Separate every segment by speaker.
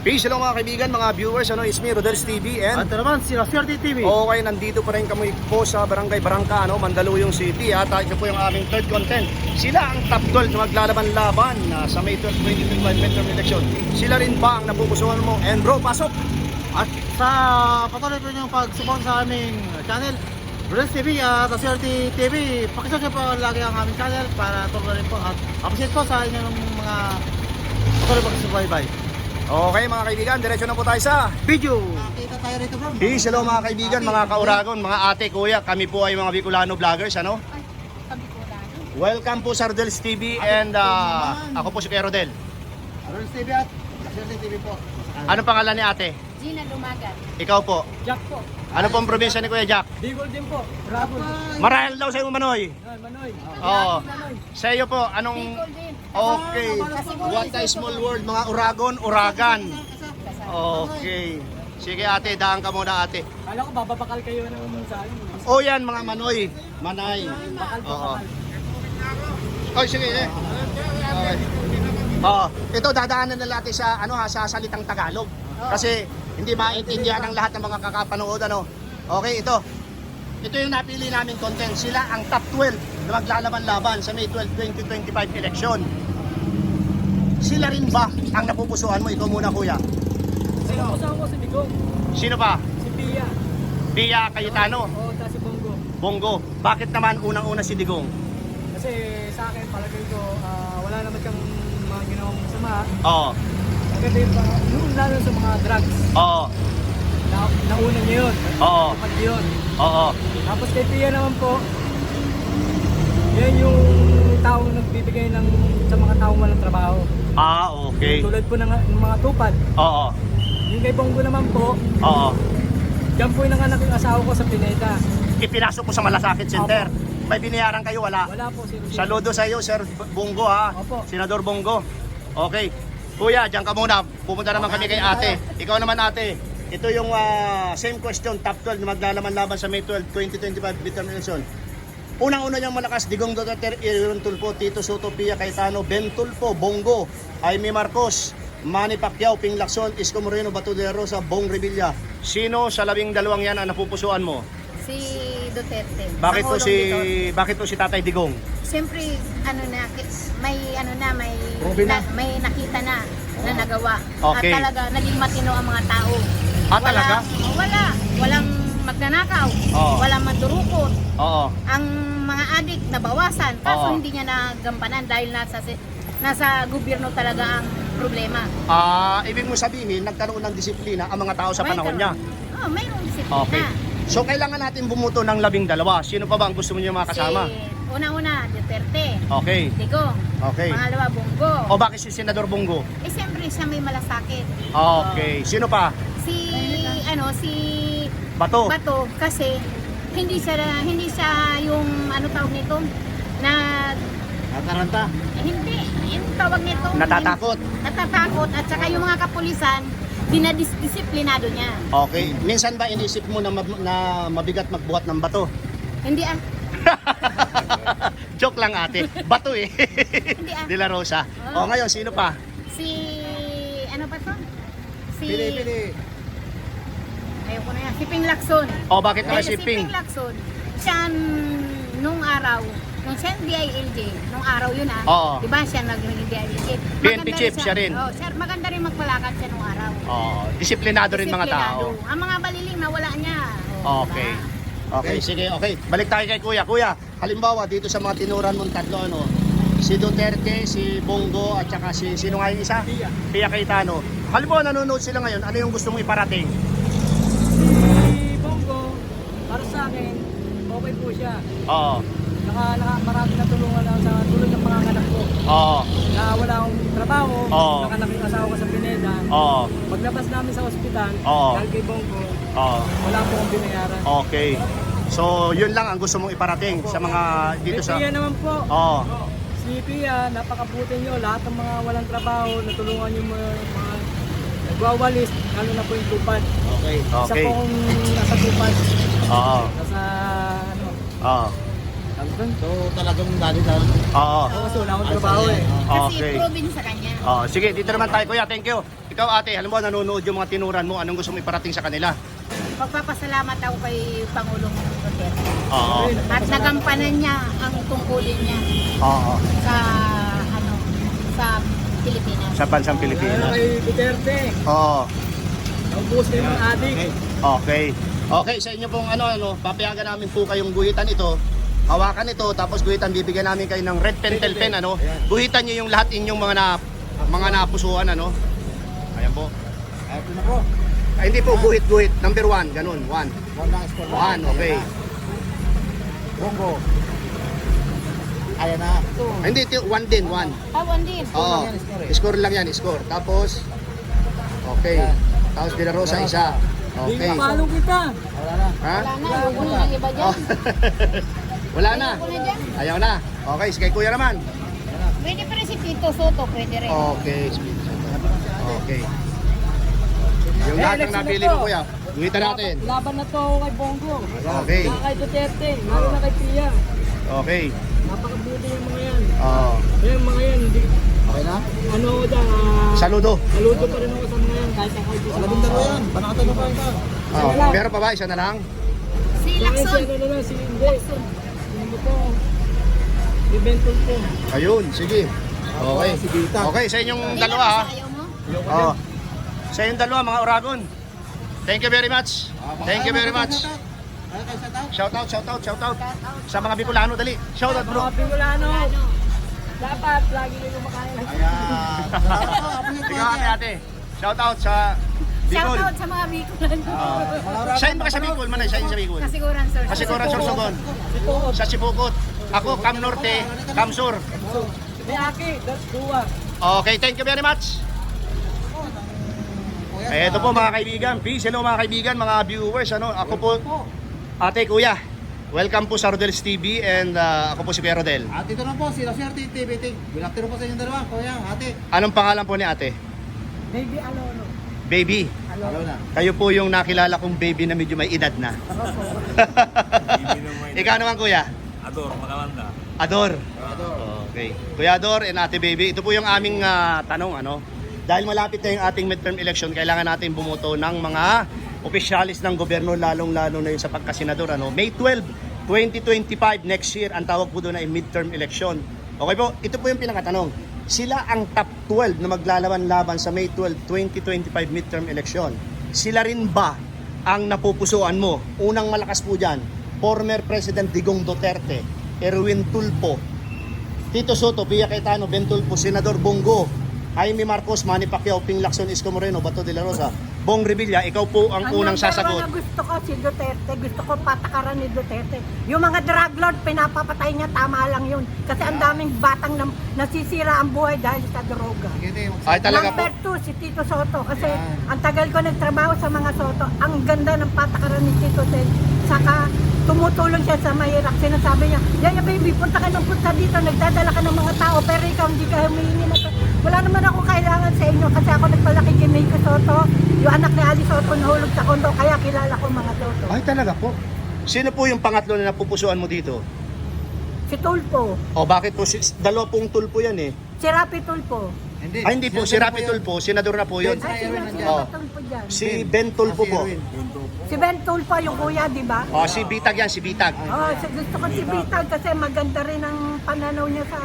Speaker 1: Peace, hello mga kaibigan, mga viewers, it's me, Rodel's TV, and
Speaker 2: Ito naman, si Swerte TV.
Speaker 1: okay, nandito pa rin kami po sa Barangay Barangka, Mandaluyong City, at ito po yung aming third content. Sila ang top 12 na maglalaban-laban sa May 12, 2025 midterm election. Sila rin ba ang napupusuan mo? And bro, pasok!
Speaker 2: At sa patuloy po yung pag-support sa aming channel, Rodel's TV at Swerte TV, pakisubscribe po lagi ang aming channel para tuloy rin po at appreciate po sa inyong mga patuloy pag-subaybay.
Speaker 1: Okay mga kaibigan, diretso na po tayo sa
Speaker 2: Video! Kita tayo rito bro.
Speaker 1: Peace, hello mga kaibigan, mga kauragon, mga ate, kuya, kami po ay mga Bicolano vloggers, Welcome po sa Rodel's TV, and ako po si Kuya Rodel.
Speaker 2: Rodel's TV at Swerte TV po.
Speaker 1: Anong pangalan ni ate?
Speaker 3: Gina Lumagan.
Speaker 1: Ikaw po.
Speaker 3: Jack po.
Speaker 1: Ano pong probinsya ni Kuya Jack?
Speaker 3: Bicol din po. Bravo.
Speaker 1: Marahil daw sa iyo, Manoy.
Speaker 3: Manoy.
Speaker 1: Oo. Sa iyo po, anong...
Speaker 3: Bicol din.
Speaker 1: Okay. What a small world, mga uragon, uragan. Okay. Sige ate, daan ka muna ate.
Speaker 3: Kala ko bababakal kayo naman sa akin.
Speaker 1: O yan, mga Manoy. Manay. Oo. Oy, sige eh. Okay. Oo. Ito, dadaanan na natin sa, sa salitang Tagalog. Kasi hindi maintindihan ng lahat ng mga kakapanood, Okay, ito. Ito yung napili naming content. Sila ang top 12 na maglalaban-laban sa May 12, 2025 election. Sila rin ba ang napupusuan mo? Ikaw muna, kuya.
Speaker 3: Napupusuan ko si Digong.
Speaker 1: Sino pa?
Speaker 3: Si Pia.
Speaker 1: Pia Cayetano.
Speaker 3: Oo, tapos si Bongo.
Speaker 1: Bongo. Bakit naman unang-una si Digong?
Speaker 3: Kasi sa akin, palagay ko, wala naman kang mga ginawang masama.
Speaker 1: Oo.
Speaker 3: Maganda yung yung lalo sa mga drugs.
Speaker 1: Oo.
Speaker 3: Nauna niya yun.
Speaker 1: Oo.
Speaker 3: Kapag yun.
Speaker 1: Oo.
Speaker 3: Tapos kay Pia naman po, yan yung taong nagbibigay sa mga taong walang trabaho.
Speaker 1: Okay.
Speaker 3: Tulad po ng mga tupad.
Speaker 1: Oo.
Speaker 3: Yung kay Bongo naman po,
Speaker 1: Oo.
Speaker 3: diyan po yung nanganak yung asawa ko sa Pineda.
Speaker 1: Ipinasok ko sa Malasakit Center. May binayaran kayo, wala?
Speaker 3: Wala po si Rosita.
Speaker 1: Saludo sa iyo, Sir Bongo, ha?
Speaker 3: Opo.
Speaker 1: Senador Bongo. Okay. Kuya, diyan ka muna. Pupunta naman kami kay ate. Ikaw naman ate. Ito yung same question, top 12 na maglalaban-laban sa May 12, 2025 midterm election. Unang-una niyang malakas, Digong Duterte, Aaron Tulfo, Tito Soto, Pia Cayetano, Ben Tulfo, Bongo, Jaime Marcos, Manny Pacquiao, Ping Lacson, Isko Moreno, Bato de la Rosa, Bong Revilla. Sino sa 12 yan ang napupusuan mo?
Speaker 4: Si Duterte.
Speaker 1: Bakit po
Speaker 4: Pangulong Duterte.
Speaker 1: bakit po si Tatay Digong?
Speaker 4: Siyempre, may
Speaker 1: Proven na.
Speaker 4: may nakita na nagawa.
Speaker 1: Okay.
Speaker 4: At talaga naging matino ang mga tao.
Speaker 1: Talaga?
Speaker 4: Walang magnanakaw,
Speaker 1: Oo.
Speaker 4: walang mandurukot.
Speaker 1: Oo.
Speaker 4: Ang mga adik nabawasan, kaso
Speaker 1: Oo.
Speaker 4: hindi niya nagampanan dahil nasa gobyerno talaga ang problema.
Speaker 1: Ibig mo sabihin, nagkaroon ng disiplina ang mga tao sa panahon niya.
Speaker 4: Mayroong disiplina.
Speaker 1: Okay. So kailangan natin bumuto ng 12. Sino pa ba ang gusto mo niyo makasama?
Speaker 4: Una-una, Duterte.
Speaker 1: Okay.
Speaker 4: Digong.
Speaker 1: Okay.
Speaker 4: Pangalawa, Bongo.
Speaker 1: O bakit si Senador Bongo?
Speaker 4: Siyempre siya may malasakit.
Speaker 1: Okay. Sino pa?
Speaker 4: Si
Speaker 1: Bato.
Speaker 4: Bato kasi hindi siya yung tawag nito na
Speaker 2: Nataranta.
Speaker 4: hindi yung tawag nito
Speaker 1: Natatakot.
Speaker 4: natatakot at saka yung mga kapulisan dinadisiplinado niya.
Speaker 1: Okay. Minsan ba inisip mo na mabigat magbuhat ng bato?
Speaker 4: Hindi
Speaker 1: Joke lang ate. Bato eh.
Speaker 4: Hindi
Speaker 1: De la Rosa.
Speaker 4: Oh.
Speaker 1: O ngayon, sino pa?
Speaker 4: si ano pa to? Si
Speaker 2: Pili.
Speaker 4: ayoko na yan. Si Ping Lacson.
Speaker 1: O bakit naman
Speaker 4: Dahil
Speaker 1: si Ping?
Speaker 4: Lacson, siya nung araw, nung siya DILG, nung araw yun
Speaker 1: Oo.
Speaker 4: di ba siya naging DILG?
Speaker 1: PNP chief siya rin.
Speaker 4: Oh, maganda rin magpalakad siya nung araw.
Speaker 1: Disiplinado rin mga tao.
Speaker 4: Disiplinado. Ang mga baliling nawala niya.
Speaker 1: Okay.
Speaker 4: Diba?
Speaker 1: Okay, sige, okay. Balik tayo kay Kuya. Kuya, halimbawa dito sa mga tinuran mong tatlo, si Duterte, si Bongo, at saka sino nga yung isa? Pia Cayetano. Halimbawa nanonood sila ngayon, ano yung gusto mong iparating?
Speaker 3: Si Bongo, para sa akin, okay po siya.
Speaker 1: Oo.
Speaker 3: Marami na tulungan sa tulad ng panganganak ko.
Speaker 1: Oo.
Speaker 3: Na wala akong trabaho,
Speaker 1: Oo.
Speaker 3: nakanaking asawa ko sa Pineda.
Speaker 1: Oo.
Speaker 3: Paglabas namin sa ospital,
Speaker 1: Oo.
Speaker 3: dahil kay Bongo,
Speaker 1: Oo.
Speaker 3: wala po akong binayaran.
Speaker 1: Okay. So, yun lang ang gusto mong iparating sa mga dito
Speaker 3: Kay
Speaker 1: sa...
Speaker 3: Pia naman po,
Speaker 1: Oo.
Speaker 3: si Pia, napakabuti nyo. Lahat ng mga walang trabaho, natulungan yung mga nagwawalis, lalo na po yung tupad.
Speaker 1: Okay.
Speaker 3: Isa
Speaker 1: Okay.
Speaker 3: po akong nasa tupad,
Speaker 1: Oo.
Speaker 3: nasa
Speaker 1: Oo.
Speaker 2: So talagang dali-dali.
Speaker 1: Oo.
Speaker 3: kasi wala akong trabaho eh.
Speaker 4: Kasi
Speaker 1: Okay.
Speaker 4: proven sa kanya.
Speaker 1: Sige, dito naman tayo Kuya. Thank you. ikaw ate, alam mo, nanonood yung mga tinuran mo, anong gusto mo iparating sa kanila?
Speaker 4: Magpapasalamat ako kay Pangulong Duterte.
Speaker 1: Oo.
Speaker 4: At nagampanan niya ang tungkulin niya
Speaker 1: Oo.
Speaker 4: sa sa Pilipinas.
Speaker 1: Sa bansang
Speaker 3: Lalo
Speaker 1: Pilipinas.
Speaker 3: kay Duterte.
Speaker 1: Oo.
Speaker 3: Naubos na yung mga adik.
Speaker 1: Okay. Okay, sa inyo pong papayagan namin po kayong guhitan ito. Hawakan ito, tapos guhitan, bibigyan namin kayo ng red pentel pen, Guhitan niyo yung lahat inyong mga napusuan, Ayan po.
Speaker 2: Ito na po.
Speaker 1: Ay, hindi po, guhit. Number 1, ganun. 1.
Speaker 2: 1 lang score.
Speaker 1: 1, okay.
Speaker 2: Bongo. Ayan na.
Speaker 1: Ay, hindi, 1 din, 1.
Speaker 4: One din.
Speaker 1: Oo.
Speaker 2: lang yan, score
Speaker 1: Score lang yan, score. Tapos, okay. Tapos De La Rosa, isa.
Speaker 3: Hindi
Speaker 1: Okay.
Speaker 3: palong kita.
Speaker 2: Wala na.
Speaker 1: Ha?
Speaker 4: Wala na, ayoko na ng iba dyan.
Speaker 1: Oh. Wala na.
Speaker 4: Ayoko na dyan.
Speaker 1: Ayaw na. Okay, sige, kuya naman.
Speaker 4: Pwede pa rin si Tito Soto, pwede rin.
Speaker 1: Okay. Okay. Yung lahat ng
Speaker 3: election na
Speaker 1: napili
Speaker 3: to.
Speaker 1: mo, kuya. Guhitan natin.
Speaker 3: Laban na to kay Bongo.
Speaker 1: Okay.
Speaker 3: Saka kay Duterte. Lalo na kay Pia.
Speaker 1: Okay.
Speaker 3: Napakabuti yung mga yan.
Speaker 1: Oh.
Speaker 3: Yung mga yan, hindi,
Speaker 2: Okay na?
Speaker 3: ano ko dyan,
Speaker 1: Saludo.
Speaker 3: saludo pa rin ako sa mga yan. Kahit ako dito sa
Speaker 2: Wala
Speaker 3: mga.
Speaker 2: bang dalawa yan? Panakatan na pa ito.
Speaker 1: Oh. Meron pa ba? Isa na lang?
Speaker 4: Si
Speaker 3: Saka si
Speaker 4: Lacson.
Speaker 3: ano na lang, si Hindi. Ano po? Ibentol po.
Speaker 1: Ayun, sige. Okay.
Speaker 2: Si Bita.
Speaker 1: Okay, sa inyong
Speaker 4: Hindi
Speaker 1: dalawa,
Speaker 4: na
Speaker 1: ha?
Speaker 4: ayaw mo?
Speaker 1: Oh. Sa inyong dalawa, mga Oragon. Thank you very much. Thank you very much. Shout out. Sa mga Bicolano, dali. Shout out, bro.
Speaker 3: Mga Bicolano, dapat lagi nyo kumakain.
Speaker 2: Ayan.
Speaker 1: Ikaw, ate. Shout out sa Bicol.
Speaker 4: Shoutout sa mga Bicolano.
Speaker 1: Saan ba ka sa Bicol, Manay? Saan sa Bicol?
Speaker 4: Kasiguran, sir.
Speaker 1: Kasiguran, Sorsogon. Sa Sipukot. Ako, Cam Norte, Cam Sur.
Speaker 3: May aki, that's duwa.
Speaker 1: Okay, thank you very much. Ito po mga kaibigan, peace, hello mga kaibigan, mga viewers, ako po, ate, kuya, welcome po sa Rodel's TV and ako po si Kuya Rodel.
Speaker 2: At ito na po, si Roserte TVT. Bilagtiro po sa inyong dalawa, kuya, ate.
Speaker 1: Anong pangalan po ni ate?
Speaker 3: Baby Alono.
Speaker 1: Baby.
Speaker 2: Hello na.
Speaker 1: Kayo po yung nakilala kong baby na medyo may edad na. Ikaw naman kuya?
Speaker 5: Ador, Makalanda.
Speaker 1: Ador. Okay. Kuya Ador and ate baby, ito po yung aming tanong, Dahil malapit na yung ating midterm election, kailangan natin bumoto ng mga opisyalis ng gobyerno, lalong-lalo na yung sa pagkasenador. May 12, 2025 next year, ang tawag po doon ay midterm election. Okay po, ito po yung pinakatanong. Sila ang top 12 na maglalaban-laban sa May 12, 2025 midterm election. Sila rin ba ang napupusuan mo? Unang malakas po dyan, former President Digong Duterte, Erwin Tulfo, Tito Soto, Pia Cayetano, Ben Tulfo, Senador Bongo, Jaime Marcos, Manny Pacquiao, Ping Lacson, Isko Moreno, Bato de la Rosa, Bong Revilla, ikaw po ang unang sasagot.
Speaker 6: Ang gusto ko si Duterte, gusto ko patakaran ni Duterte. Yung mga drug lord, pinapapatay niya, tama lang yun. Kasi ang daming batang nasisira ang buhay dahil sa droga.
Speaker 1: Ay talaga po.
Speaker 6: Number 2, si Tito Soto. Kasi ang tagal ko nagtrabaho sa mga Soto, ang ganda ng patakaran ni Tito Soto. Saka tumutulong siya sa mahirap. Sinasabi niya, Yaya baby, punta ka ng punta dito, nagdadala ka ng mga tao, pero ikaw hindi ka humihingi na. Wala naman ako kailangan sa inyo kasi ako nagpalaki kay Meiko Soto, yung anak ni Ali Soto nahulog sa kondo, kaya kilala ko mga Soto.
Speaker 1: Ay talaga po. Sino po yung pangatlo na napupusuan mo dito?
Speaker 6: Si Tulfo,
Speaker 1: O bakit po, dalawa pong Tulfo yan eh.
Speaker 6: si Rapi Tulfo.
Speaker 1: Ay hindi po, si Rapi Tulfo, senador na po yun.
Speaker 6: Ay, si
Speaker 1: Oh.
Speaker 6: Tulfo dyan.
Speaker 1: Si Ben Tulfo po.
Speaker 6: Si Ben Tulfo, yung kuya, di ba?
Speaker 1: O si Bitag yan, si Bitag.
Speaker 6: Oh, gusto ko si Bitag kasi maganda rin ang pananaw niya sa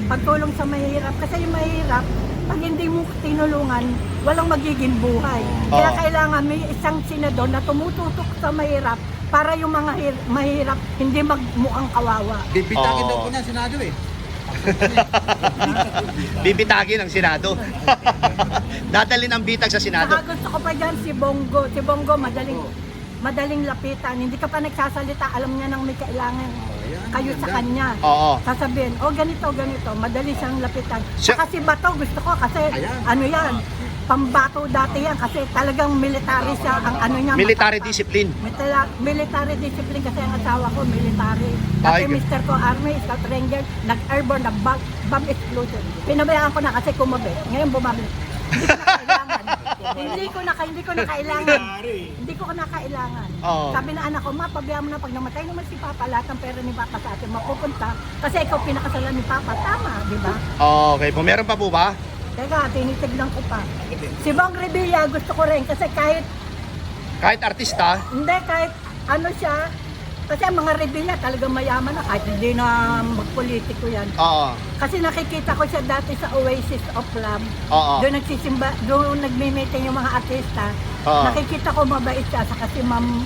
Speaker 6: pagtulong sa mahirap. Kasi yung mahirap, pag hindi mo tinulungan, walang magiging buhay. Kaya
Speaker 1: Oo.
Speaker 6: kailangan may isang senador na tumututok sa mahirap para yung mga mahirap hindi magmukhang kawawa.
Speaker 2: Bibitagin
Speaker 1: Oo.
Speaker 2: daw po niya, Senado eh.
Speaker 1: Bibitagin ang Senado. Dadalhin ang bitag sa Senado.
Speaker 6: Saka gusto ko pa dyan si Bongo. Si Bongo madaling lapitan. Hindi ka pa nagsasalita, alam niya nang may kailangan kayo sa kanya.
Speaker 1: Oo.
Speaker 6: Sasabihin, ganito, madali siyang lapitan.
Speaker 1: Siya-
Speaker 6: Saka si Bato, gusto ko kasi, ano yan, pambato dati yan, kasi talagang military siya, ang ano niya.
Speaker 1: Military
Speaker 6: matata.
Speaker 1: discipline.
Speaker 6: Military discipline kasi ang asawa ko, military. Kasi
Speaker 1: Ay,
Speaker 6: mister ko, army, scout ranger, nag-airborne, nag-bomb explosion. Pinabayaan ko na kasi kumabi. Ngayon bumabalik. Hindi ko na kailangan. Hindi ko na kailangan.
Speaker 1: Oo.
Speaker 6: Sabi na anak ko, ma, pabayaan mo na pag namatay naman si Papa, lahat ng pera ni Papa sa atin mapupunta. Kasi ikaw pinakasalan ni Papa. Tama, di ba?
Speaker 1: Okay po, meron pa po ba?
Speaker 6: Teka, tinitignan ko pa. Si Bong Revilla gusto ko rin kasi
Speaker 1: Kahit artista,
Speaker 6: hindi, kahit ano siya, kasi ang mga Revilla talagang mayaman na kahit hindi na magpolitiko yan.
Speaker 1: oo,
Speaker 6: Kasi nakikita ko siya dati sa Oasis of Love.
Speaker 1: oo,
Speaker 6: Doon nagsisimba, doon nagme-meeting yung mga artista.
Speaker 1: Oo.
Speaker 6: Nakikita ko mabait siya sa kasi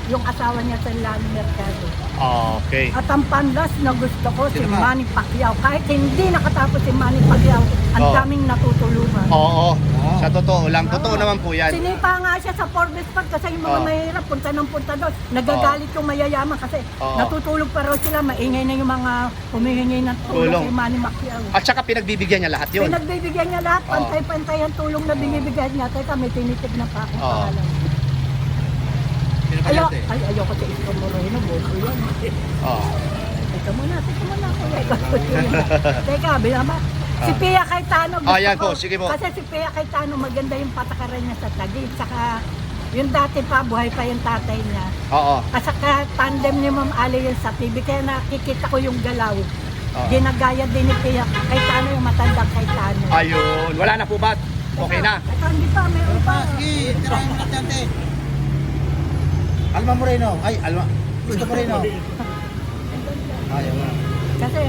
Speaker 6: yung asawa niya sa Lani Mercado.
Speaker 1: okay.
Speaker 6: At ang pandas na gusto ko si
Speaker 2: Sino ba?
Speaker 6: Manny Pacquiao. Kahit hindi nakatapos si Manny Pacquiao, ang
Speaker 1: Oo.
Speaker 6: daming natutulungan.
Speaker 1: Oo, sa totoo lang. Totoo naman po yan.
Speaker 6: Sinipa nga siya sa Forbes Park kasi yung mga
Speaker 1: Oo.
Speaker 6: mahirap, punta ng punta doon. Nagagalit yung mayayaman kasi
Speaker 1: Oo.
Speaker 6: natutulog pa raw sila, maingay na yung mga humihingi ng tulong
Speaker 1: Tulong.
Speaker 6: kay Manny Pacquiao.
Speaker 1: At saka pinagbibigyan niya lahat yun.
Speaker 6: Pinagbibigyan niya lahat,
Speaker 1: Oo.
Speaker 6: pantay-pantay ang tulong na binibigyan niya. Teka, may tinitig na pa akong
Speaker 1: Oo.
Speaker 6: pangalan. Ayoko sa Isko Moreno, boso yan.
Speaker 1: Oo.
Speaker 6: Teka muna, kuya. Teka, binaba. Si Pia Cayetano, gusto
Speaker 1: yan
Speaker 6: ko.
Speaker 1: po, sige po.
Speaker 6: Kasi si Pia Cayetano, maganda yung patakaran niya sa Taguig. Saka, yung dati pa, buhay pa yung tatay niya.
Speaker 1: Oo.
Speaker 6: At saka, tandem ni Ma'am Ali yun sa TV. Kaya nakikita ko yung galaw.
Speaker 1: Oo.
Speaker 6: Ginagaya din ni Pia Cayetano, yung matandang Cayetano.
Speaker 1: Ayun. Wala na po ba? Okay na.
Speaker 6: Ito, hindi pa, meron pa.
Speaker 2: Sige, tirahin mo natin, ate. Alma Moreno. Ay, Alma. Isko Moreno. Ayaw mo.
Speaker 6: Kasi,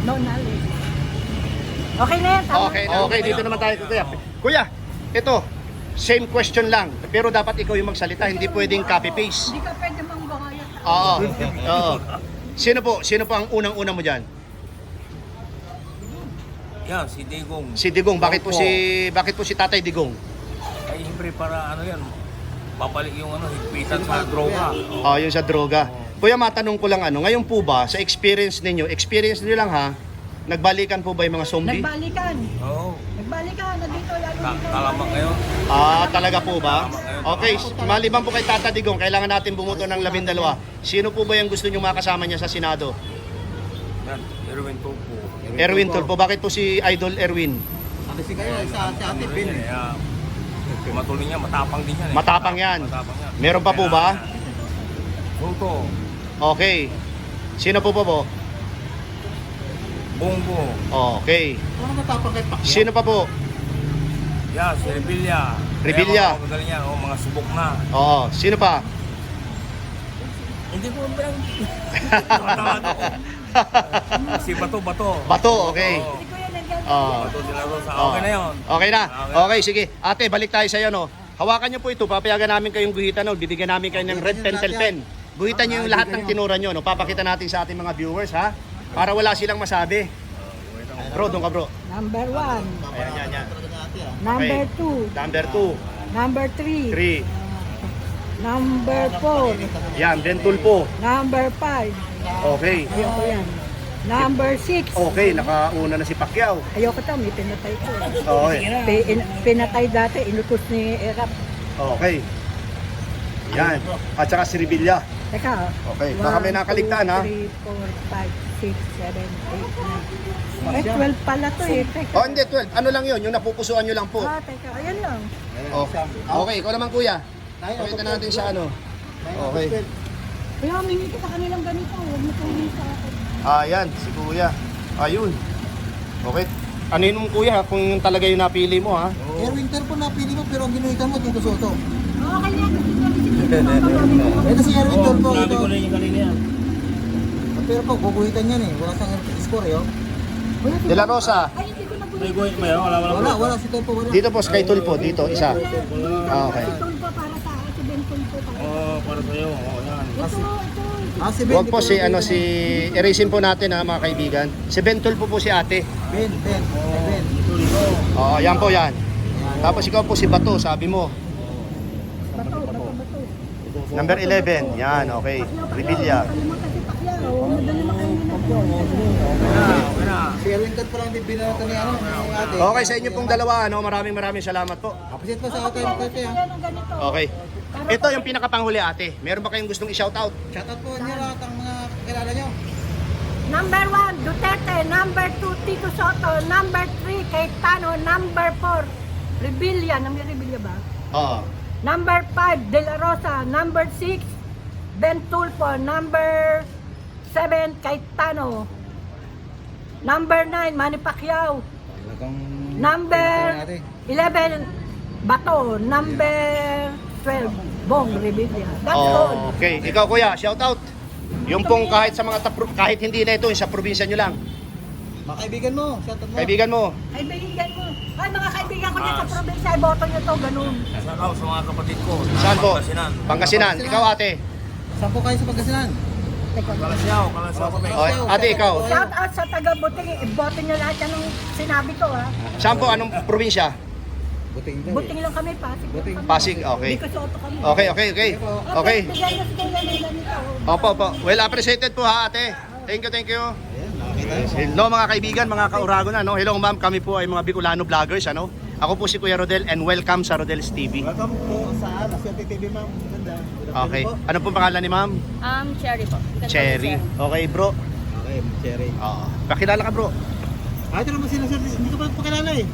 Speaker 6: no knowledge. Okay na yan. tama.
Speaker 1: Okay, dito naman tayo kuya. Kuya, ito, same question lang. Pero dapat ikaw yung magsalita, hindi pwedeng copy-paste.
Speaker 6: Hindi ka pwede mangbangayat.
Speaker 1: Oo. Oo. Sino po ang unang-una mo diyan?
Speaker 5: Yan, si Digong.
Speaker 1: Si Digong. Bakit po si Tatay Digong?
Speaker 5: Ay, siyempre para ano yan, babalik yung ano, higpitan sa droga.
Speaker 1: Oh, yung sa droga. Kuya, matanong ko lang ngayon po ba sa experience niyo lang ha, nagbalikan po ba yung mga zombie?
Speaker 6: Nagbalikan.
Speaker 5: Oo.
Speaker 6: Nagbalikan. Nandito lalo dito.
Speaker 5: Talamak ngayon.
Speaker 1: Talaga po ba? Okay, maliban po kay Tata Digong, kailangan natin bumuto ng 12. Sino po ba yung gusto niyo makasama niya sa Senado?
Speaker 5: Yan, Erwin Tulfo.
Speaker 1: Erwin Tulfo. Bakit po si Idol Erwin?
Speaker 2: Ate si kayo, sa ate Pin.
Speaker 5: Kaya, matuloy niya, matapang din yan eh.
Speaker 1: Matapang yan.
Speaker 5: Matapang yan.
Speaker 1: Meron pa po ba?
Speaker 5: Soto,
Speaker 1: Okay. Sino po po?
Speaker 5: Bongo,
Speaker 1: Okay.
Speaker 2: Ano matapang kay Pacquiao?
Speaker 1: Sino pa po?
Speaker 5: yan, si Revilla.
Speaker 1: Revilla.
Speaker 5: Kaya mga magaling yan, mga subok na.
Speaker 1: Oo. Sino pa?
Speaker 5: Hindi ko bilang. Matawad ako. Si Bato.
Speaker 1: Bato, okay.
Speaker 5: Oo.
Speaker 1: Oo.
Speaker 5: Bato de la Rosa. Okay na yun.
Speaker 1: Okay na.
Speaker 5: Okay.
Speaker 1: Okay, sige. Ate, balik tayo sa iyo, no. Hawakan niyo po ito. Papayagan namin kayong guhitan, no. Bibigyan namin kayo ng red pentel pen. Guhitan niyo yung lahat ng tinura niyo, no. Papakita natin sa ating mga viewers, ha. Para wala silang masabi. Bro, doon ka, bro.
Speaker 6: Number 1.
Speaker 1: Ayan.
Speaker 6: Number
Speaker 1: Okay.
Speaker 6: 2.
Speaker 1: Number 2,
Speaker 6: Number 3.
Speaker 1: 3.
Speaker 6: Number 4.
Speaker 1: Yan, Ventulpo.
Speaker 6: Number 5.
Speaker 1: Okay.
Speaker 6: Ayoko yan. Number 6.
Speaker 1: Okay, nakauna na si Pacquiao.
Speaker 6: Ayoko to, may pinatay ko.
Speaker 1: Okay.
Speaker 6: Pinatay dati, inutos ni Erap.
Speaker 1: Okay. Yan. At saka si Revilla.
Speaker 6: Teka.
Speaker 1: Okay, baka may nakaligtaan, ha?
Speaker 6: 3, 4, 5, 6, 7, 8, 9. 12 pala to eh. Teka.
Speaker 1: Oh, hindi, 12. Ano lang yun? Yung napupusuan nyo lang po.
Speaker 6: Teka, ayan lang.
Speaker 1: Oh. Okay, ikaw naman kuya. Pakita natin sa ano. Okay.
Speaker 6: Kaya humingi kita kanilang ganito, huwag mo tumingin sa akin.
Speaker 1: Ayan, si kuya. Ayun. Okay. Ano yun kuya kung talaga yung napili mo ha?
Speaker 2: Erwin Tulfo napili mo pero ang ginuhitan mo Tito Soto.
Speaker 6: Okay yan, kasi
Speaker 2: Ito si Erwin Tulfo.
Speaker 5: Sabi
Speaker 2: Ito.
Speaker 5: ko na yung kanina yan.
Speaker 2: Pero po, guguhitan yan eh. Wala sang score eh. Oh.
Speaker 1: De La Rosa.
Speaker 6: Ay, hindi ko na
Speaker 5: May guhit ba yan?
Speaker 2: Wala si Tulfo. Wala.
Speaker 1: Dito po, Sky Tulfo. Dito, isa. Okay.
Speaker 6: Si Tulfo para sa akin, si Ben Tulfo para.
Speaker 5: Oo, para sa'yo. Oo, yan.
Speaker 2: Ah, si Ben.
Speaker 1: Huwag po si erasin po natin ha mga kaibigan. Si Ben Tulfo po si ate.
Speaker 2: Ben.
Speaker 1: Oo, yan po yan. Tapos ikaw po si Bato, sabi mo.
Speaker 6: Bato.
Speaker 1: Number 11. Yan, okay. Revilla.
Speaker 6: Kalimutan si Pacquiao, madali makainin na po.
Speaker 5: Okay na.
Speaker 2: Si Erwin Tulfo lang din binata ni ano, ni ate.
Speaker 1: Okay, sa inyo pong dalawa, maraming salamat po.
Speaker 2: Appreciate po sa atin. Kasi
Speaker 6: Yan ang ganito.
Speaker 1: Okay. Ito yung pinakapanghuli ate. Meron ba kayong gustong i-shoutout?
Speaker 2: shoutout po niyo lahat ang mga kilala niyo.
Speaker 6: Number 1, Duterte. Number 2, Tito Soto. Number 3, Cayetano. Number 4, Revilla. May Revilla ba?
Speaker 1: Oo.
Speaker 6: Number 5, De La Rosa. Number 6, Ben Tulfo. Number 7, Cayetano. Number 9, Manny Pacquiao. Number 11, Bato. Number 12, Bong Revilla. That's all.
Speaker 1: Okay, ikaw kuya, shout out. Yung pong kahit sa mga kahit hindi na ito, sa probinsya nyo lang.
Speaker 2: Mga kaibigan mo, shoutout mo.
Speaker 1: Kaibigan mo.
Speaker 6: Kaibigan mo. Ay, mga kaibigan ko dyan sa probinsya, iboto nyo to, ganun.
Speaker 5: Shout out sa mga kapatid ko.
Speaker 1: Saan po?
Speaker 5: Pangasinan.
Speaker 1: Pangasinan. Ikaw ate.
Speaker 2: Saan po kayo sa Pangasinan?
Speaker 5: Kalasyaw kami.
Speaker 1: O, ate ikaw.
Speaker 6: Shout out sa taga-Buting, iboto nyo lahat yan ng sinabi ko, ha.
Speaker 1: Saan po? Anong probinsya?
Speaker 2: Buting daw.
Speaker 6: Buting lang kami, Pasig.
Speaker 2: Buting.
Speaker 6: Lang kami.
Speaker 1: Pasig, okay.
Speaker 6: Hindi ko soto kami.
Speaker 1: Okay. Okay.
Speaker 6: Bigyan nyo sa kanila nito.
Speaker 1: Opo. Well appreciated po ha ate. Thank you.
Speaker 2: Ayan, nakakita.
Speaker 1: Hello mga kaibigan, mga kauragon ano. Hello ma'am, kami po ay mga Bicolano vloggers ano. Ako po si Kuya Rodel and welcome sa Rodel's TV.
Speaker 2: Welcome po sa Aswerte TV, ma'am. Ganda. Good afternoon
Speaker 1: Okay.
Speaker 2: po.
Speaker 1: Ano pong pangalan ni ma'am?
Speaker 4: Cherry po.
Speaker 1: Cherry. Okay bro.
Speaker 2: Okay, Cherry.
Speaker 1: Oo. Pakilala ka bro.
Speaker 2: Ah, ito naman sila, sir. Hindi ko pa pakilala eh.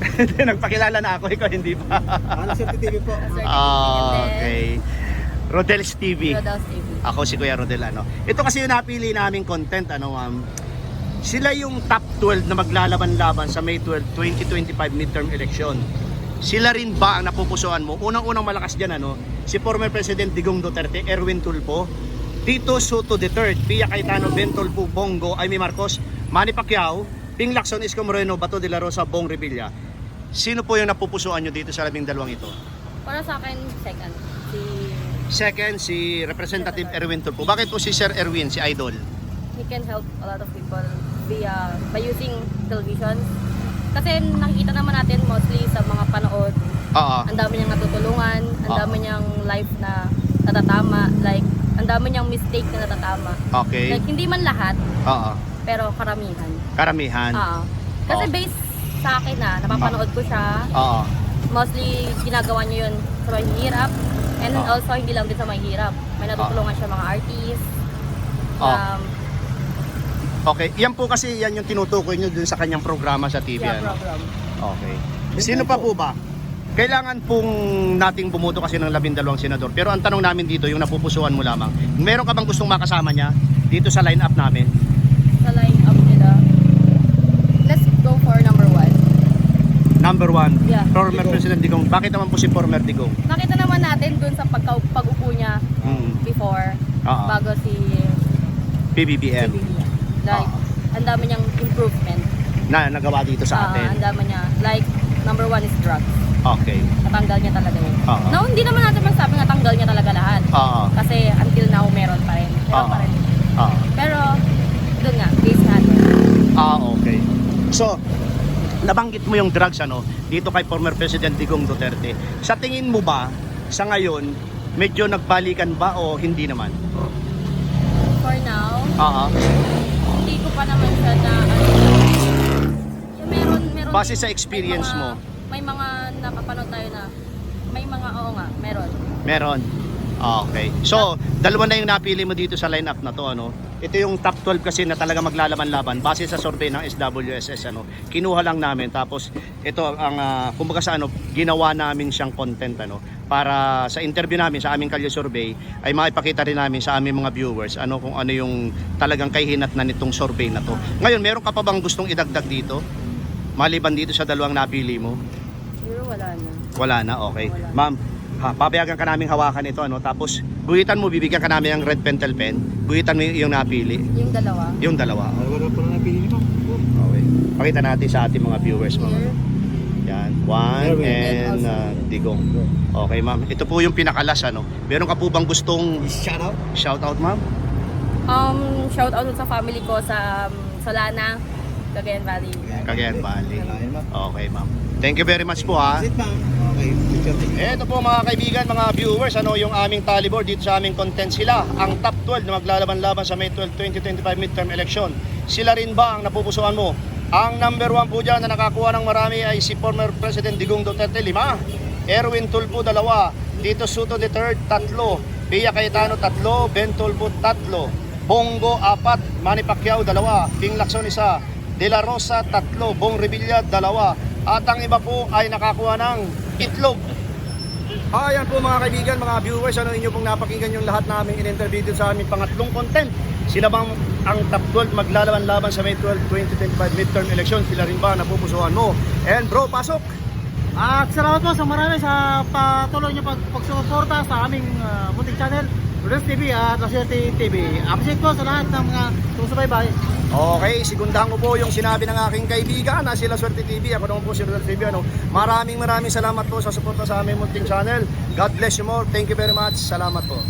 Speaker 1: Nagpakilala na ako, ikaw hindi pa.
Speaker 2: Aswerte TV po.
Speaker 1: Okay. Rodel's TV.
Speaker 4: Rodel's TV.
Speaker 1: Ako si Kuya Rodel ano. Ito kasi yung napili naming content ano ma'am. Sila yung top 12 na maglalaban-laban sa May 12, 2025 midterm election. Sila rin ba ang napupusuan mo? Unang-unang malakas dyan ano, si former President Digong Duterte, Erwin Tulfo, Tito Soto III, Pia Cayetano, Ben Tulfo, Bongo, Amy Marcos, Manny Pacquiao, Ping Lacson, Isko Moreno, Bato de la Rosa, Bong Revilla. Sino po yung napupusuan nyo dito sa 12 ito?
Speaker 4: Para sa akin, second.
Speaker 1: Second, si Representative Erwin Tulfo. Bakit po si Sir Erwin, si Idol?
Speaker 4: He can help a lot of people by using television. Kasi nakikita naman natin mostly sa mga panood,
Speaker 1: Oo.
Speaker 4: ang dami niyang natutulungan, ang dami niyang life na natatama, like, ang dami niyang mistake na natatama.
Speaker 1: Okay.
Speaker 4: Like, hindi man lahat,
Speaker 1: Oo.
Speaker 4: pero karamihan.
Speaker 1: Karamihan.
Speaker 4: Kasi
Speaker 1: Oo.
Speaker 4: based sa akin na, napapanood ko siya,
Speaker 1: Oo.
Speaker 4: mostly ginagawa niya yun sa mahihirap, and also hindi lang din sa mahihirap. May natutulungan siya mga artists,
Speaker 1: Okay, yan po kasi yan yung tinutukoy nyo dun sa kanyang programa sa TV. Ano?
Speaker 4: program.
Speaker 1: Okay. Sino pa po ba? Kailangan pong nating bumuto kasi ng 12 senador. Pero ang tanong namin dito, yung napupusuan mo lamang, meron ka bang gustong makasama niya dito sa line-up namin?
Speaker 4: Sa line-up nila, let's go for number 1.
Speaker 1: Number 1,
Speaker 4: Yeah.
Speaker 1: former President Digong. Bakit naman po si former Digong?
Speaker 4: Nakita naman natin dun sa pag-upo niya before,
Speaker 1: Oo.
Speaker 4: bago si
Speaker 1: PBBM.
Speaker 4: Like, ang dami niyang improvement.
Speaker 1: Na nagawa dito sa
Speaker 4: Ang
Speaker 1: atin.
Speaker 4: dami niya. Like, number 1 is drugs.
Speaker 1: Okay.
Speaker 4: Natanggal niya talaga yun.
Speaker 1: Oo.
Speaker 4: No, hindi naman natin masabi na tanggal niya talaga lahat.
Speaker 1: Oo.
Speaker 4: Kasi until now, meron pa rin. Meron
Speaker 1: Oo.
Speaker 4: pa rin.
Speaker 1: Oo.
Speaker 4: Pero, doon nga, base natin.
Speaker 1: Okay. So, nabanggit mo yung drugs ano, dito kay former President Digong Duterte. Sa tingin mo ba, sa ngayon, medyo nagbalikan ba o hindi naman?
Speaker 4: For now,
Speaker 1: Oo.
Speaker 4: hindi ko pa naman siya na, meron
Speaker 1: Base
Speaker 4: din-
Speaker 1: sa experience
Speaker 4: may mga,
Speaker 1: mo.
Speaker 4: May mga napapanood tayo na, may mga, oo nga, meron.
Speaker 1: Meron. Okay. So, dalawa na yung napili mo dito sa lineup na to ano. Ito yung top 12 kasi na talaga maglalaban-laban base sa survey ng SWSS ano. Kinuha lang namin tapos ito ang kumbaga sa ano, ginawa namin siyang content ano para sa interview namin sa aming Kalye survey ay maipakita rin namin sa aming mga viewers ano kung ano yung talagang kahinat na nitong survey na to. Ngayon, meron ka pa bang gustong idagdag dito? Maliban dito sa dalawang napili mo?
Speaker 4: Siguro wala na.
Speaker 1: Wala na, okay.
Speaker 4: Wala.
Speaker 1: Ma'am, papayagan ka naming hawakan ito, ano? Tapos, guhitan mo, bibigyan ka namin ng red pentel pen. Guhitan mo yung napili.
Speaker 4: Yung dalawa.
Speaker 1: Yung dalawa.
Speaker 2: Wala pa na napili mo.
Speaker 1: Okay. Pakita natin sa ating mga viewers, ma'am.
Speaker 4: Here.
Speaker 1: Yan, one and Digong. Okay, ma'am. Ito po yung pinakalas, ano? Meron ka po bang gustong
Speaker 2: Shout out.
Speaker 1: shout out, ma'am?
Speaker 4: Shout out sa family ko sa Solana, Cagayan Valley.
Speaker 1: Cagayan Valley.
Speaker 2: Ayun, ma'am.
Speaker 1: Okay, ma'am. Thank you very much po, ha.
Speaker 2: Sit, ma'am. Okay. Picture.
Speaker 1: Ito po mga kaibigan, mga viewers, ano yung aming tally board dito sa aming content. Sila ang top 12 na maglalaban-laban sa May 12, 2025 midterm election. Sila rin ba ang napupusuan mo? Ang number 1 po dyan na nakakuha ng marami ay si former President Digong Duterte, 5. Erwin Tulfo, 2. Tito Soto III, 3. Pia Cayetano, 3. Ben Tulfo, 3. Bongo, 4. Manny Pacquiao, 2. Ping Lacson, 1. De la Rosa, 3. Bong Revilla, 2. At ang iba po ay nakakuha ng itlog. Ayan po mga kaibigan, mga viewers, ano inyo pong napakinggan yung lahat naming in-interview dito sa aming pangatlong content Sila bang ang top 12 maglalaban-laban sa May 12, 2025 midterm election? Sila rin ba napupusuan mo? And bro, pasok!
Speaker 2: At salamat po sa marami sa patuloy niyo pagsuporta sa aming munting channel, Rodels TV at Laswerte TV. Appreciate po sa lahat ng mga sumusubaybay.
Speaker 1: Okay, sigundahan ko po yung sinabi ng aking kaibigan na sila Swerte TV. Ako naman po si Rodel TV. Maraming salamat po sa suporta sa aming munting channel. God bless you more. Thank you very much. Salamat po.